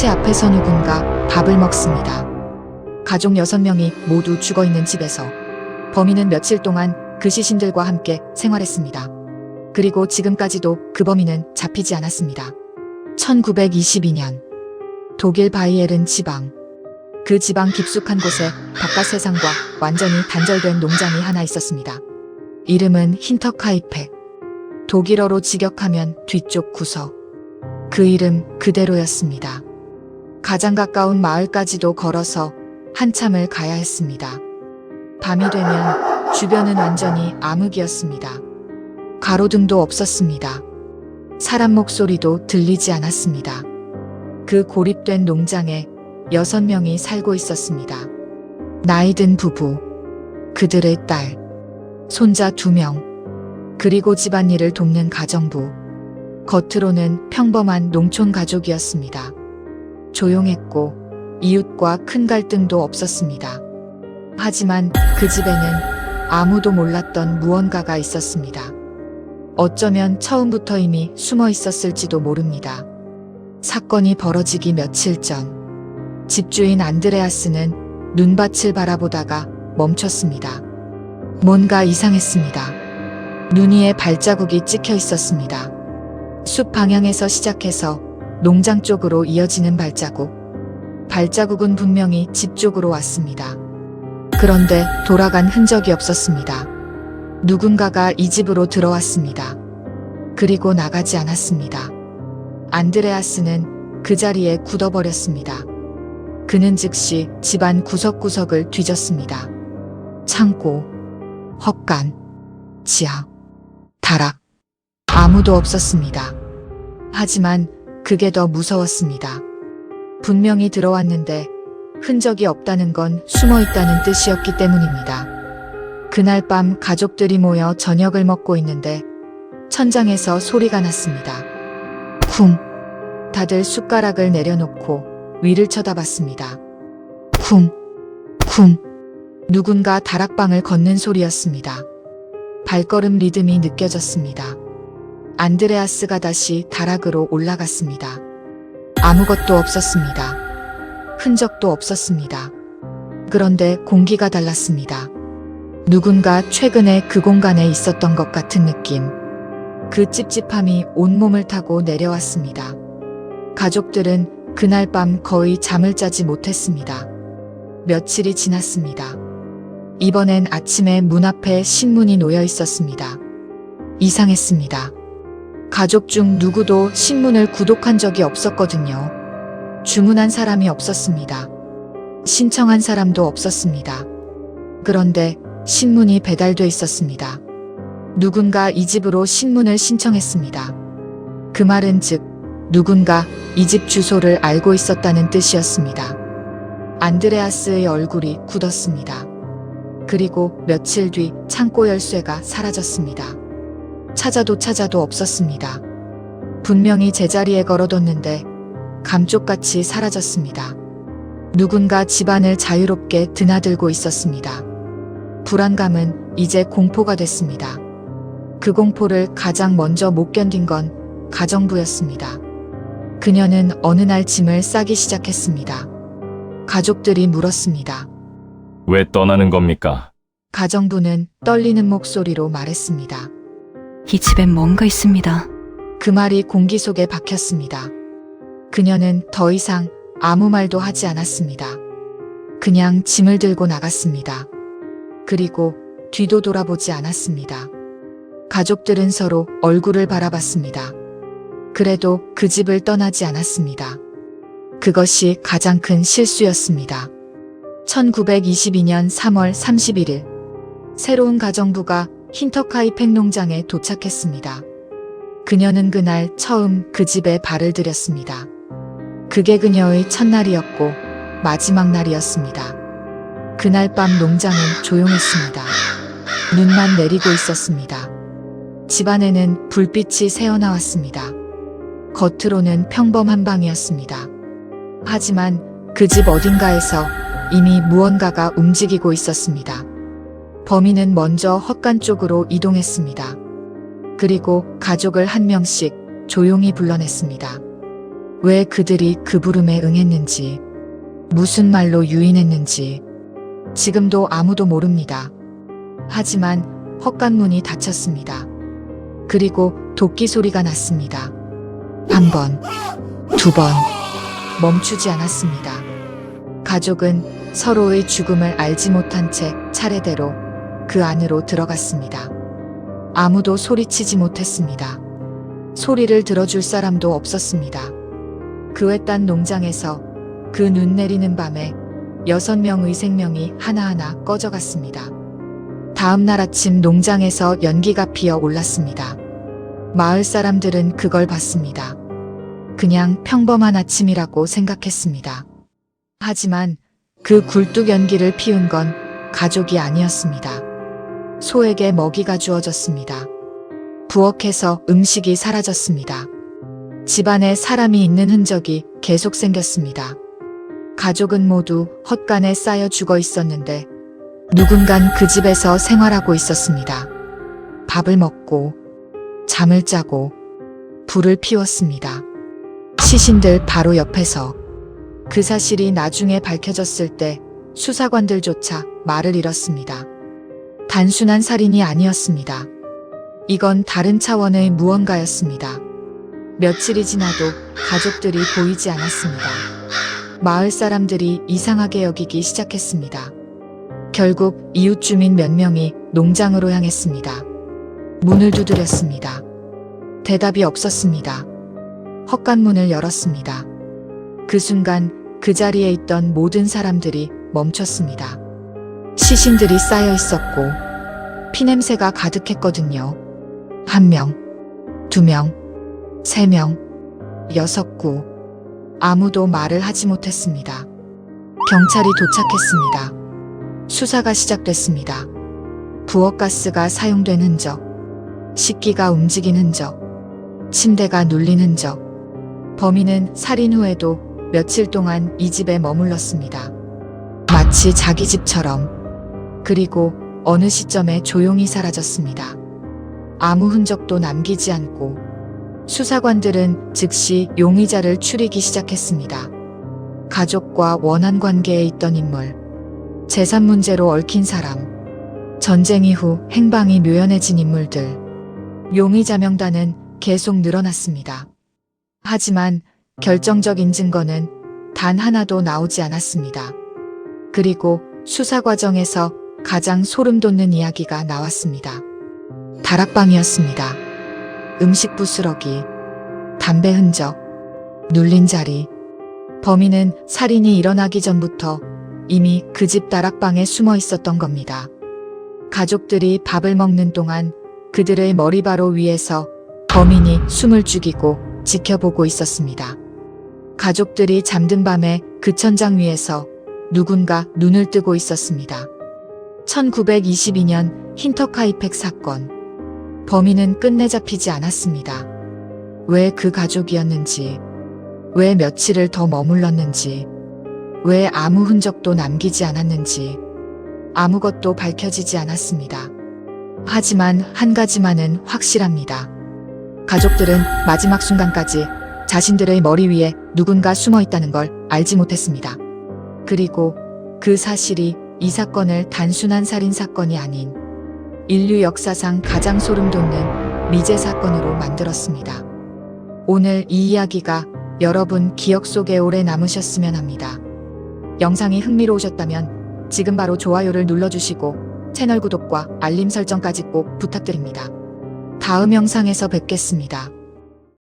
시체 앞에서 누군가 밥을 먹습니다. 가족 6명이 모두 죽어있는 집에서 범인은 며칠 동안 그 시신들과 함께 생활했습니다. 그리고 지금까지도 그 범인은 잡히지 않았습니다. 1922년 독일 바이에른 지방. 그 지방 깊숙한 곳에 바깥 세상과 완전히 단절된 농장이 하나 있었습니다. 이름은 힌터카이펙. 독일어로 직역하면 뒤쪽 구석. 그 이름 그대로였습니다. 가장 가까운 마을까지도 걸어서 한참을 가야 했습니다. 밤이 되면 주변은 완전히 암흑이었습니다. 가로등도 없었습니다. 사람 목소리도 들리지 않았습니다. 그 고립된 농장에 6명이 살고 있었습니다. 나이든 부부, 그들의 딸, 손자 2명, 그리고 집안일을 돕는 가정부. 겉으로는 평범한 농촌 가족이었습니다. 조용했고 이웃과 큰 갈등도 없었습니다. 하지만 그 집에는 아무도 몰랐던 무언가가 있었습니다. 어쩌면 처음부터 이미 숨어 있었을지도 모릅니다. 사건이 벌어지기 며칠 전, 집주인 안드레아스는 눈밭을 바라보다가 멈췄습니다. 뭔가 이상했습니다. 눈 위에 발자국이 찍혀 있었습니다. 숲 방향에서 시작해서 농장 쪽으로 이어지는 발자국. 발자국은 분명히 집 쪽으로 왔습니다. 그런데 돌아간 흔적이 없었습니다. 누군가가 이 집으로 들어왔습니다. 그리고 나가지 않았습니다. 안드레아스는 그 자리에 굳어버렸습니다. 그는 즉시 집안 구석구석을 뒤졌습니다. 창고, 헛간, 지하, 다락. 아무도 없었습니다. 하지만 그게 더 무서웠습니다. 분명히 들어왔는데 흔적이 없다는 건 숨어 있다는 뜻이었기 때문입니다. 그날 밤 가족들이 모여 저녁을 먹고 있는데 천장에서 소리가 났습니다. 쿵! 다들 숟가락을 내려놓고 위를 쳐다봤습니다. 쿵! 쿵! 누군가 다락방을 걷는 소리였습니다. 발걸음 리듬이 느껴졌습니다. 안드레아스가 다시 다락으로 올라갔습니다. 아무것도 없었습니다. 흔적도 없었습니다. 그런데 공기가 달랐습니다. 누군가 최근에 그 공간에 있었던 것 같은 느낌. 그 찝찝함이 온몸을 타고 내려왔습니다. 가족들은 그날 밤 거의 잠을 짜지 못했습니다. 며칠이 지났습니다. 이번엔 아침에 문 앞에 신문이 놓여 있었습니다. 이상했습니다. 가족 중 누구도 신문을 구독한 적이 없었거든요. 주문한 사람이 없었습니다. 신청한 사람도 없었습니다. 그런데 신문이 배달돼 있었습니다. 누군가 이 집으로 신문을 신청했습니다. 그 말은 즉 누군가 이 집 주소를 알고 있었다는 뜻이었습니다. 안드레아스의 얼굴이 굳었습니다. 그리고 며칠 뒤 창고 열쇠가 사라졌습니다. 찾아도 없었습니다. 분명히 제자리에 걸어뒀는데 감쪽같이 사라졌습니다. 누군가 집안을 자유롭게 드나들고 있었습니다. 불안감은 이제 공포가 됐습니다. 그 공포를 가장 먼저 못 견딘 건 가정부였습니다. 그녀는 어느 날 짐을 싸기 시작했습니다. 가족들이 물었습니다. 왜 떠나는 겁니까? 가정부는 떨리는 목소리로 말했습니다. 이 집엔 뭔가 있습니다. 그 말이 공기 속에 박혔습니다. 그녀는 더 이상 아무 말도 하지 않았습니다. 그냥 짐을 들고 나갔습니다. 그리고 뒤도 돌아보지 않았습니다. 가족들은 서로 얼굴을 바라봤습니다. 그래도 그 집을 떠나지 않았습니다. 그것이 가장 큰 실수였습니다. 1922년 3월 31일, 새로운 가정부가 힌터카이펙 농장에 도착했습니다. 그녀는 그날 처음 그 집에 발을 들였습니다. 그게 그녀의 첫날이었고 마지막 날이었습니다. 그날 밤 농장은 조용했습니다. 눈만 내리고 있었습니다. 집안에는 불빛이 새어나왔습니다. 겉으로는 평범한 방이었습니다. 하지만 그 집 어딘가에서 이미 무언가가 움직이고 있었습니다. 범인은 먼저 헛간 쪽으로 이동했습니다. 그리고 가족을 한 명씩 조용히 불러냈습니다. 왜 그들이 그 부름에 응했는지, 무슨 말로 유인했는지, 지금도 아무도 모릅니다. 하지만 헛간문이 닫혔습니다. 그리고 도끼 소리가 났습니다. 한 번, 두 번, 멈추지 않았습니다. 가족은 서로의 죽음을 알지 못한 채 차례대로 그 안으로 들어갔습니다. 아무도 소리치지 못했습니다. 소리를 들어줄 사람도 없었습니다. 그 외딴 농장에서 그 눈 내리는 밤에 6명의 생명이 하나하나 꺼져갔습니다. 다음 날 아침 농장에서 연기가 피어 올랐습니다. 마을 사람들은 그걸 봤습니다. 그냥 평범한 아침이라고 생각했습니다. 하지만 그 굴뚝 연기를 피운 건 가족이 아니었습니다. 소에게 먹이가 주어졌습니다. 부엌에서 음식이 사라졌습니다. 집안에 사람이 있는 흔적이 계속 생겼습니다. 가족은 모두 헛간에 쌓여 죽어 있었는데 누군간 그 집에서 생활하고 있었습니다. 밥을 먹고 잠을 짜고 불을 피웠습니다. 시신들 바로 옆에서. 그 사실이 나중에 밝혀졌을 때 수사관들조차 말을 잃었습니다. 단순한 살인이 아니었습니다. 이건 다른 차원의 무언가였습니다. 며칠이 지나도 가족들이 보이지 않았습니다. 마을 사람들이 이상하게 여기기 시작했습니다. 결국 이웃 주민 몇 명이 농장으로 향했습니다. 문을 두드렸습니다. 대답이 없었습니다. 헛간문을 열었습니다. 그 순간 그 자리에 있던 모든 사람들이 멈췄습니다. 시신들이 쌓여 있었고 피냄새가 가득했거든요. 1명, 2명, 3명, 6구. 아무도 말을 하지 못했습니다. 경찰이 도착했습니다. 수사가 시작됐습니다. 부엌가스가 사용된 흔적, 식기가 움직인 흔적, 침대가 눌린 흔적. 범인은 살인 후에도 며칠 동안 이 집에 머물렀습니다. 마치 자기 집처럼. 그리고 어느 시점에 조용히 사라졌습니다. 아무 흔적도 남기지 않고 수사관들은 즉시 용의자를 추리기 시작했습니다. 가족과 원한 관계에 있던 인물, 재산 문제로 얽힌 사람, 전쟁 이후 행방이 묘연해진 인물들. 용의자 명단은 계속 늘어났습니다. 하지만 결정적인 증거는 단 하나도 나오지 않았습니다. 그리고 수사 과정에서 가장 소름 돋는 이야기가 나왔습니다. 다락방이었습니다. 음식 부스러기, 담배 흔적, 눌린 자리. 범인은 살인이 일어나기 전부터 이미 그 집 다락방에 숨어 있었던 겁니다. 가족들이 밥을 먹는 동안 그들의 머리바로 위에서 범인이 숨을 죽이고 지켜보고 있었습니다. 가족들이 잠든 밤에 그 천장 위에서 누군가 눈을 뜨고 있었습니다. 1922년 힌터카이펙 사건. 범인은 끝내 잡히지 않았습니다. 왜 그 가족이었는지, 왜 며칠을 더 머물렀는지, 왜 아무 흔적도 남기지 않았는지 아무것도 밝혀지지 않았습니다. 하지만 한 가지만은 확실합니다. 가족들은 마지막 순간까지 자신들의 머리 위에 누군가 숨어 있다는 걸 알지 못했습니다. 그리고 그 사실이 이 사건을 단순한 살인 사건이 아닌 인류 역사상 가장 소름 돋는 미제 사건으로 만들었습니다. 오늘 이 이야기가 여러분 기억 속에 오래 남으셨으면 합니다. 영상이 흥미로우셨다면 지금 바로 좋아요를 눌러주시고 채널 구독과 알림 설정까지 꼭 부탁드립니다. 다음 영상에서 뵙겠습니다.